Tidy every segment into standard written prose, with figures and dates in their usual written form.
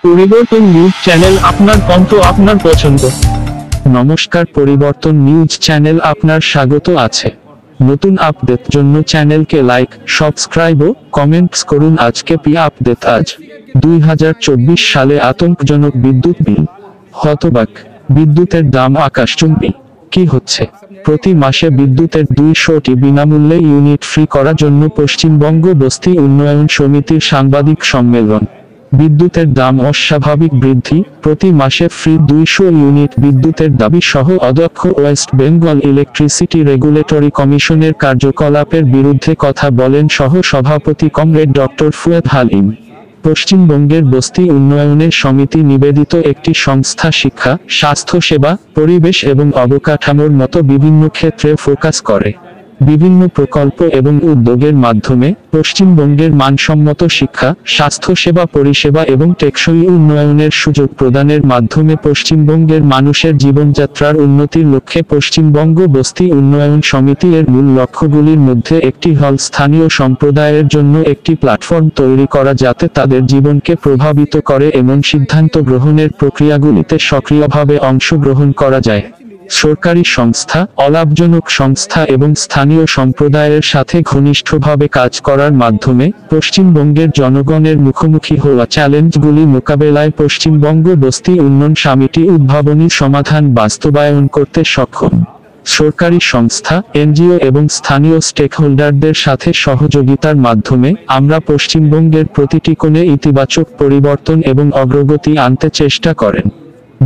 পরিবর্তন news channel, আপনার কণ্ঠ, আপনার পছন্দ। নমস্কার, পরিবর্তন নিউজ চ্যানেল আপনার স্বাগত আছে। নতুন আপডেট জন্য চ্যানেলকে লাইক, সাবস্ক্রাইব ও কমেন্টস করুন। আজকে পি আপডেট। আজ 2024 সালে আতঙ্কজনক বিদ্যুৎ বিল। হতবাক, বিদ্যুতের দাম আকাশচুম্বী। কি হচ্ছে? প্রতি মাসে বিদ্যুতের 200টি বিনামূল্যে ইউনিট ফ্রি করার জন্য পশ্চিমবঙ্গ বস্তি উন্নয়ন সমিতির সাংবাদিক সম্মেলন। বিদ্যুতের দাম অস্বাভাবিক বৃদ্ধি, প্রতি মাসে ফ্রি 200 ইউনিট বিদ্যুতের দাবি সহ অধ্যক্ষ ওয়েস্ট বেঙ্গল ইলেকট্রিসিটি রেগুলেটরি কমিশনের কার্যকলাপের বিরুদ্ধে কথা বলেন সহ সভাপতি কমরেড ডক্টর ফুয়াদ হালিম। পশ্চিমবঙ্গের বস্তি উন্নয়নের সমিতি নিবেদিত একটি সংস্থা শিক্ষা, স্বাস্থ্যসেবা, পরিবেশ এবং অবকাঠামোর মতো বিভিন্ন ক্ষেত্রে ফোকাস করে। বিভিন্ন প্রকল্প এবং উদ্যোগের মাধ্যমে পশ্চিমবঙ্গের মানসম্মত শিক্ষা, স্বাস্থ্যসেবা পরিষেবা এবং টেকসই উন্নয়নের সুযোগ প্রদানের মাধ্যমে পশ্চিমবঙ্গের মানুষের জীবনযাত্রার উন্নতির লক্ষ্যে পশ্চিমবঙ্গ বস্তি উন্নয়ন সমিতি এর মূল লক্ষ্যগুলির মধ্যে একটি হল স্থানীয় সম্প্রদায়ের জন্য একটি প্ল্যাটফর্ম তৈরি করা যাতে তাদের জীবনকে প্রভাবিত করে এমন সিদ্ধান্ত গ্রহণের প্রক্রিয়াগুলিতে সক্রিয়ভাবে অংশগ্রহণ করা যায়। সরকারি সংস্থা, অলাভজনক সংস্থা এবং স্থানীয় সম্প্রদায়ের সাথে ঘনিষ্ঠভাবে কাজ করার মাধ্যমে পশ্চিমবঙ্গের জনগণের মুখোমুখি হওয়া চ্যালেঞ্জগুলি মোকাবেলায় পশ্চিমবঙ্গ বস্তি উন্নয়ন সমিতি উদ্ভাবনী সমাধান বাস্তবায়ন করতে সক্ষম। সরকারি সংস্থা, এনজিও এবং স্থানীয় স্টেকহোল্ডারদের সাথে সহযোগিতার মাধ্যমে আমরা পশ্চিমবঙ্গের প্রতিটি কোণে ইতিবাচক পরিবর্তন এবং অগ্রগতি আনতে চেষ্টা করেন।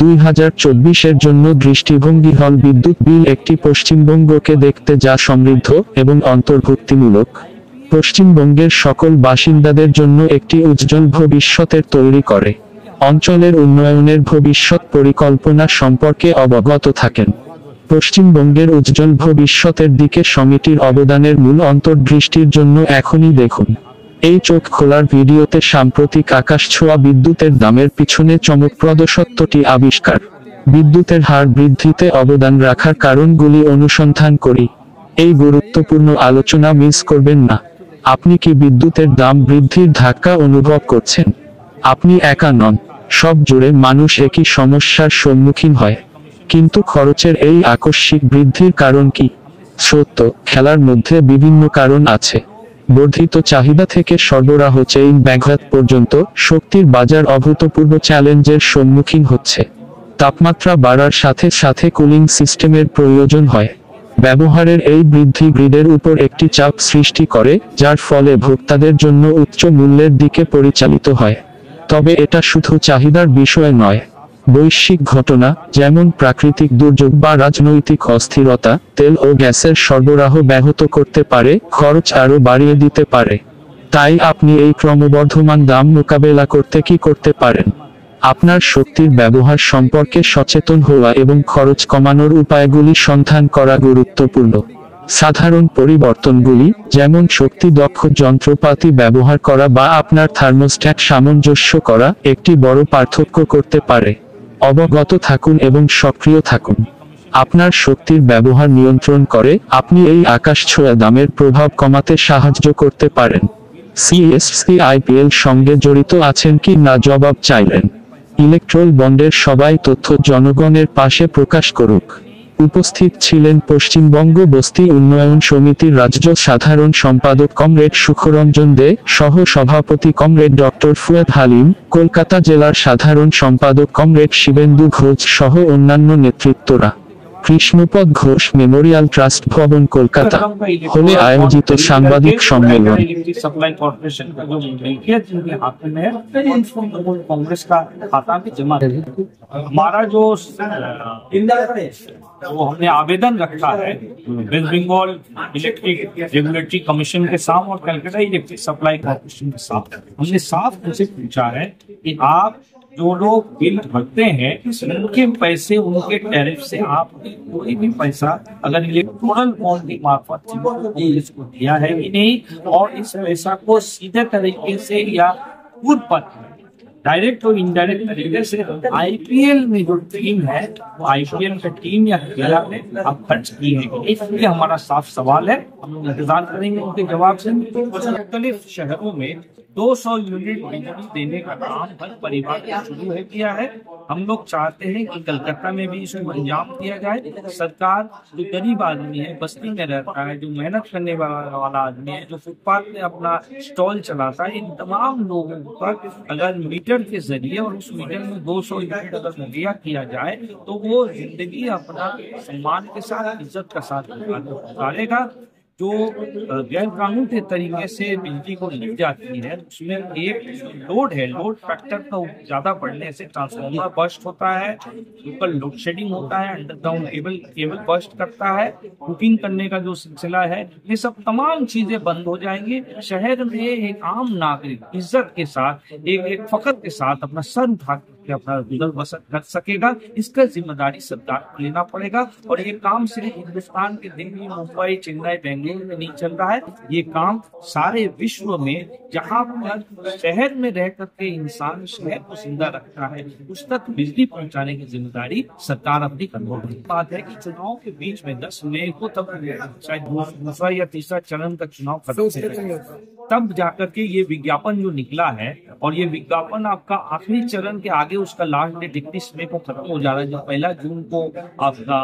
2024-এর জন্য দৃষ্টিভঙ্গি হল বিদ্যুৎ বিল একটি পশ্চিমবঙ্গকে দেখতে যা সমৃদ্ধ এবং অন্তর্ভুক্তিমূলক। পশ্চিমবঙ্গের সকল বাসিন্দাদের জন্য একটি উজ্জ্বল ভবিষ্যতের তৈরি করে। অঞ্চলের উন্নয়নের ভবিষ্যৎ পরিকল্পনা সম্পর্কে অবগত থাকেন। পশ্চিমবঙ্গের উজ্জ্বল ভবিষ্যতের দিকে সমিতির অবদানের মূল অন্তর্দৃষ্টির জন্য এখনই দেখুন এই চোখ খোলার ভিডিওতে সাম্প্রতিক আকাশছোঁয়া বিদ্যুতের দামের পিছনে চমকপ্রদ সত্যটি আবিষ্কার। বিদ্যুতের হার বৃদ্ধিতে অবদান রাখার কারণগুলি অনুসন্ধান করি। এই গুরুত্বপূর্ণ আলোচনা মিস করবেন না। আপনি কি বিদ্যুতের দাম বৃদ্ধির ধাক্কা অনুভব করছেন? আপনি একা নন, সব জুড়ে মানুষ একই সমস্যার সম্মুখীন হয়। কিন্তু খরচের এই আকস্মিক বৃদ্ধির কারণ কি? সত্য, খেলার মধ্যে বিভিন্ন কারণ আছে। বর্ধিত চাহিদা থেকে সরবরাহ চেইন ব্যাঘাত পর্যন্ত শক্তির বাজার অভূতপূর্ব চ্যালেঞ্জের সম্মুখীন হচ্ছে। তাপমাত্রা বাড়ার সাথে সাথে কুলিং সিস্টেমের প্রয়োজন হয়। ব্যবহারের এই বৃদ্ধি গ্রিডের উপর একটি চাপ সৃষ্টি করে, যার ফলে ভোক্তাদের জন্য উচ্চ মূল্যের দিকে পরিচালিত হয়। তবে এটা শুধু চাহিদার বিষয় নয়। বৈশ্বিক ঘটনা যেমন প্রাকৃতিক দুর্যোগ বা রাজনৈতিক অস্থিরতা তেল ও গ্যাসের সরবরাহ ব্যাহত করতে পারে, খরচ আরও বাড়িয়ে দিতে পারে। তাই আপনি এই ক্রমবর্ধমান দাম মোকাবেলা করতে কি করতে পারেন? আপনার শক্তির ব্যবহার সম্পর্কে সচেতন হওয়া এবং খরচ কমানোর উপায়গুলি সন্ধান করা গুরুত্বপূর্ণ। সাধারণ পরিবর্তনগুলি যেমন শক্তি দক্ষ যন্ত্রপাতি ব্যবহার করা বা আপনার থার্মোস্ট্যাট সামঞ্জস্য করা একটি বড় পার্থক্য করতে পারে। অবগত থাকুন এবং সক্রিয় থাকুন। আপনার শক্তির ব্যবহার নিয়ন্ত্রণ করে আপনি এই আকাশছোঁয়া দামের প্রভাব কমাতে সাহায্য করতে পারেন। সিএসসিআইপিএল সঙ্গে জড়িত আছেন কি না জবাব চাইলেন। ইলেকট্রাল বন্ডের সবাই তথ্য জনগণের পাশে প্রকাশ করুক। উপস্থিত ছিলেন পশ্চিমবঙ্গ বস্তি উন্নয়ন সমিতির রাজ্য সাধারণ সম্পাদক কমরেড সুখরঞ্জন দে, সহ সভাপতি কমরেড ডক্টর ফুয়াদ হালিম, কলকাতা জেলার সাধারণ সম্পাদক কমরেড শিবেন্দু ঘোষ সহ অন্যান্য নেতৃত্বরা। কৃষ্ণপদ ঘোষ মেমোরিয়াল ট্রাস্ট ভবন, কলকাতা হলে আয়োজিত সাংবাদিক সম্মেলন। हमारा जो वो हमने आवेदन रखा है West Bengal Electric Regulatory Commission के साथ और कलकत्ता इलेक्ट्रिक सप्लाई कॉर्पोरेशन के साथ हमने साफ उनसे पूछा है कि आप जो लोग बिल भरते हैं उनके पैसे उनके टैरिफ से आप कोई भी पैसा अगर इलेक्टोरल बॉन्ड के मार्फत इसको दिया है कि नहीं, और इस पैसा को सीधे तरीके से या खुद पर डायरेक्ट और इनडायरेक्ट तरीके से आईपीएल में जो टीम है वो आईपीएल का टीम या खेला में अब खर्च की है, इसलिए हमारा साफ सवाल है, हम लोग इंतजार करेंगे उनके जवाब से। मुख्तलिफ शहरों में 200 यूनिट बिजली देने का काम हर परिवार को शुरू हो गया है। हम लोग चाहते हैं कि कलकत्ता में भी इसको अंजाम दिया जाए। सरकार जो गरीब आदमी है, बस्ती में रहता है, जो मेहनत करने वाला आदमी है, जो फुटपाथ में अपना स्टॉल चलाता है, इन तमाम लोगों पर अगर मीटर के जरिए और उस मीटर में 200 यूनिट अगर मुहैया किया जाए तो वो जिंदगी अपना सम्मान के साथ, इज्जत के साथ गुजारेगा। जो गैर कानूनी तरीके से बिजली को ली जाती है उसमें एक लोड है, लोड फैक्टर का ज्यादा बढ़ने से ट्रांसफार्मर बर्स्ट होता है, ऊपर लोड शेडिंग होता है, अंडरग्राउंड केबल बर्स्ट करता है, बुकिंग करने का जो सिलसिला है, ये सब तमाम चीजें बंद हो जाएंगी। शहर में एक आम नागरिक इज्जत के साथ, एक फख्र के साथ अपना सर उठा के अपना गुजर बसर कर सकेगा। इसका जिम्मेदारी सरकार को लेना पड़ेगा। और ये काम सिर्फ हिंदुस्तान के दिल्ली, मुंबई, चेन्नई, बेंगलुरु में नहीं चल रहा है, ये काम सारे विश्व में जहाँ पर शहर में रह करके इंसान शहर को जिंदा रखता है उस तक बिजली पहुंचाने की जिम्मेदारी सरकार अपनी कर रही है। बात है कि चुनाव के बीच में 10 मई को तब शायद दूसरा या तीसरा चरण का चुनाव खत्म तब जाकर के ये विज्ञापन जो निकला है, और ये विज्ञापन आपका आखिरी चरण के आगे उसका लास्ट डेट 31 मई को खत्म हो जा रहा है, जो 1 जून को आपका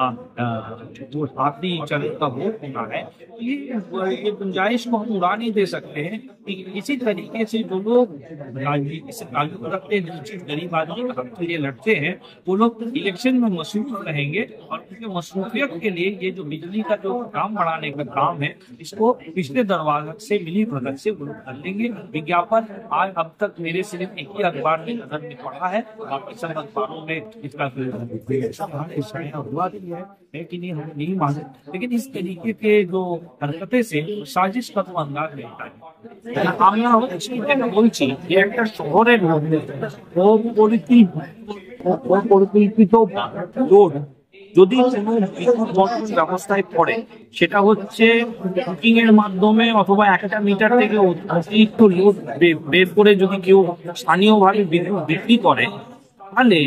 जो आखिरी चरण का वोट होना है। ये गुंजाइश को हम उड़ा नहीं दे सकते हैं कि इसी तरीके से जो लोग राजनीति से ताल्लुक रखते हैं, गरीब आदमी का हक के लिए लड़ते हैं, वो लोग इलेक्शन में मसरूफ रहेंगे और उनके मसरूफियत के लिए ये जो बिजली का जो काम बढ़ाने का काम है, इसको पिछले दरवाजे से मिली भगत से कर लेंगे। विज्ञापन आज अब तक मेरे सिर्फ एक ही अखबार में नजर में पड़ा है, बाकी सब अखबारों में इसका हुआ भी है कि नहीं हम नहीं माने, लेकिन इस तरीके के जो हरकतें से साजिश का तो अंदाज रहता है। আমরা যেটা বলছি যে একটা শহরের মধ্যে পরিকল্পিত লোড যদি কোনো বিদ্যুৎ বন্টন ব্যবস্থায় পড়ে, সেটা হচ্ছে বুকিং এর মাধ্যমে অথবা একটা মিটার থেকে অতিরিক্ত লোড বের করে যদি কেউ স্থানীয়ভাবে বিদ্যুৎ বিক্রি করে, তাহলে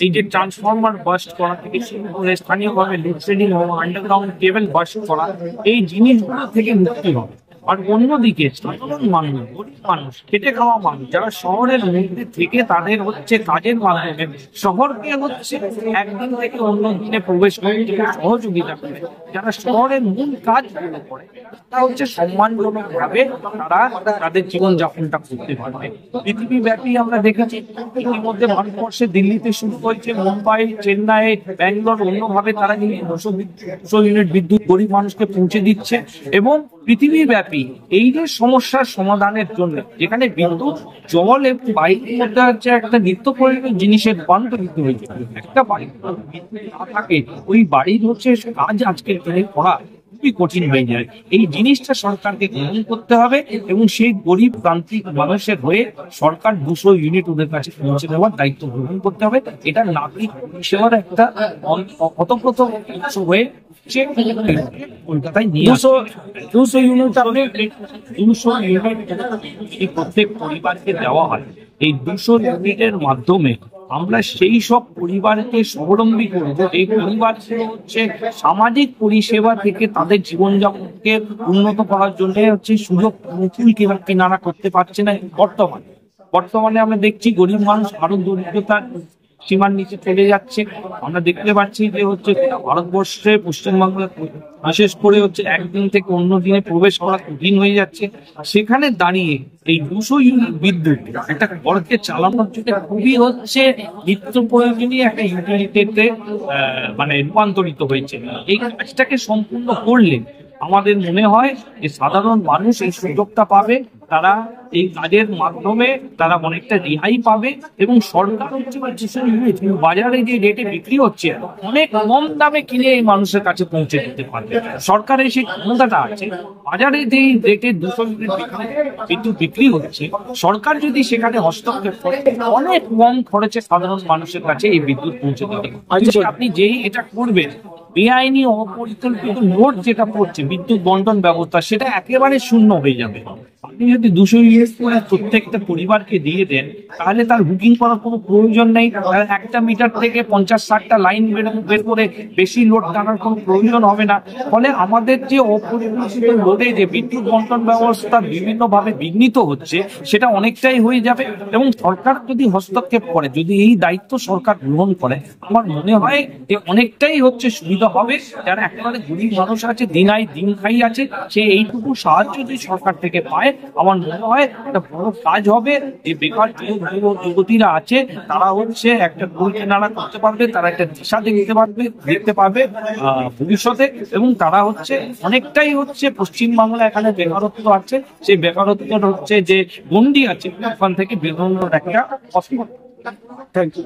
এই যে ট্রান্সফরমার বাস্ট করা থেকে শুরু করে স্থানীয়ভাবে লোডশেডিং হওয়া, আন্ডারগ্রাউন্ড কেবল বাস্ট করা, এই জিনিসগুলো থেকে মুক্তি হবে। আর অন্যদিকে সাধারণ মানুষ, গরিব মানুষ, খেটে খাওয়া মানুষ যারা শহরের মধ্যে থেকে তাদের হচ্ছে কাজের মাধ্যমে শহরকে হচ্ছে একদিন থেকে অন্য দিনে প্রবেশ করতে সহযোগিতা করে, যারা শহরের মূল কাজগুলো করে, তারা হচ্ছে সম্মানজনক ভাবে তারা তাদের জীবনযাপনটা করতে পারবে। পৃথিবী ব্যাপী আমরা দেখেছি ইতিমধ্যে ভারতবর্ষে দিল্লিতে শুরু হয়েছে, মুম্বাই, চেন্নাই, ব্যাঙ্গালোর অন্যভাবে তারা কিন্তু 200 ইউনিট বিদ্যুৎ গরিব মানুষকে পৌঁছে দিচ্ছে। এবং পৃথিবী ব্যাপী এই যে সমস্যার সমাধানের জন্য যেখানে বিদ্যুৎ, জল এবং বায়ুর মধ্যে হচ্ছে একটা নিত্য প্রয়োজনীয় জিনিসের রূপান্তরিত হয়েছে, একটা বাড়ি বিদ্যুৎ না থাকে ওই বাড়ির হচ্ছে কাজ আজকের দিনে করা খুবই কঠিন হয়ে যায়। এই জিনিসটা সরকারকে গ্রহণ করতে হবে এবং সেই গরিব প্রান্তিক মানুষের হয়ে সরকার 200 ইউনিট ওদের কাছে পৌঁছে দেওয়ার দায়িত্ব গ্রহণ করতে হবে। এটা নাগরিক পরিষেবার একটা অতপ্রত অংশ হয়ে কলকাতায় নিয়ে 200 ইউনিট প্রত্যেক পরিবারকে দেওয়া হয়। এই 200 ইউনিটের মাধ্যমে আমরা সেই সব পরিবারকে স্বাবলম্বী করব, এই পরিবারগুলো হচ্ছে সামাজিক পরিষেবা থেকে তাদের জীবনযাপনকে উন্নত করার জন্য হচ্ছে সুযোগ কিনারা করতে পারছে না। বর্তমানে আমরা দেখছি গরিব মানুষ আরো দরিদ্রতার সীমার নিচে চলে যাচ্ছে। আমরা দেখতে পাচ্ছি যে হচ্ছে ভারতবর্ষে পশ্চিমবাংলা বিশেষ করে হচ্ছে একদিন থেকে অন্য দিনে প্রবেশ করা কঠিন হয়ে যাচ্ছে। সেখানে দাঁড়িয়ে এই 200 ইউনিট বিদ্যুৎ একটা ঘরকে চালানোর জন্য খুবই হচ্ছে নিত্য প্রয়োজনীয় একটা ইউটিলিটিতে মানে রূপান্তরিত হয়েছে। এই কাজটাকে সম্পূর্ণ করলে আমাদের মনে হয় যে সাধারণ মানুষ এই সুযোগটা পাবে, তারা এই কাজের মাধ্যমে তারা অনেকটা রেহাই পাবে এবং সরকার হচ্ছে বাজারে যে রেটে বিক্রি হচ্ছে অনেক কম দামে কিনে এই মানুষের কাছে পৌঁছে দিতে পারবে। সরকারের সেই ক্ষমতাটা আছে। বাজারে যে রেটে 200 ইউনিট বিদ্যুৎ বিক্রি হচ্ছে, সরকার যদি সেখানে হস্তক্ষেপ করে অনেক কম খরচে সাধারণ মানুষের কাছে এই বিদ্যুৎ পৌঁছে দেবে। আপনি যেই এটা করবেন, বেআইনি অপরিকল্পিত লোড যেটা পড়ছে বিদ্যুৎ বন্টন ব্যবস্থা, সেটা একেবারে শূন্য হয়ে যাবে। আপনি যদি 200 ইউনিট করে প্রত্যেকটা পরিবারকে দিয়ে দেন, তাহলে তার বুকিং করার কোনো প্রয়োজন নেই। একটা মিটার থেকে 50-60টা লাইন বের করে বেশি লোড টানার কোনো প্রয়োজন হবে না। ফলে আমাদের যে অপরিবর্তিত লোডে যে বিদ্যুৎ বন্টন ব্যবস্থা বিভিন্নভাবে বিঘ্নিত হচ্ছে, সেটা অনেকটাই হয়ে যাবে। এবং সরকার যদি হস্তক্ষেপ করে, যদি এই দায়িত্ব সরকার গ্রহণ করে, আমার মনে হয় যে অনেকটাই সুবিধা হবে। যারা একেবারে গরিব মানুষ আছে, দিন খাই আছে, সে এইটুকু সাহায্য যদি সরকার থেকে পায়, আমার মনে হয় একটা বড় কাজ হবে। যে বেকার যুবতীরা আছে, তারা একটা গোল কেনারা করতে পারবে, তারা একটা দিশা দেখতে পারবে ভবিষ্যতে। এবং তারা অনেকটাই পশ্চিমবাংলা এখানে বেকারত্ব আছে, সেই বেকারত্বের যে গন্ডি আছে, ওখান থেকে বেরোনোর একটা পথ। Thank you.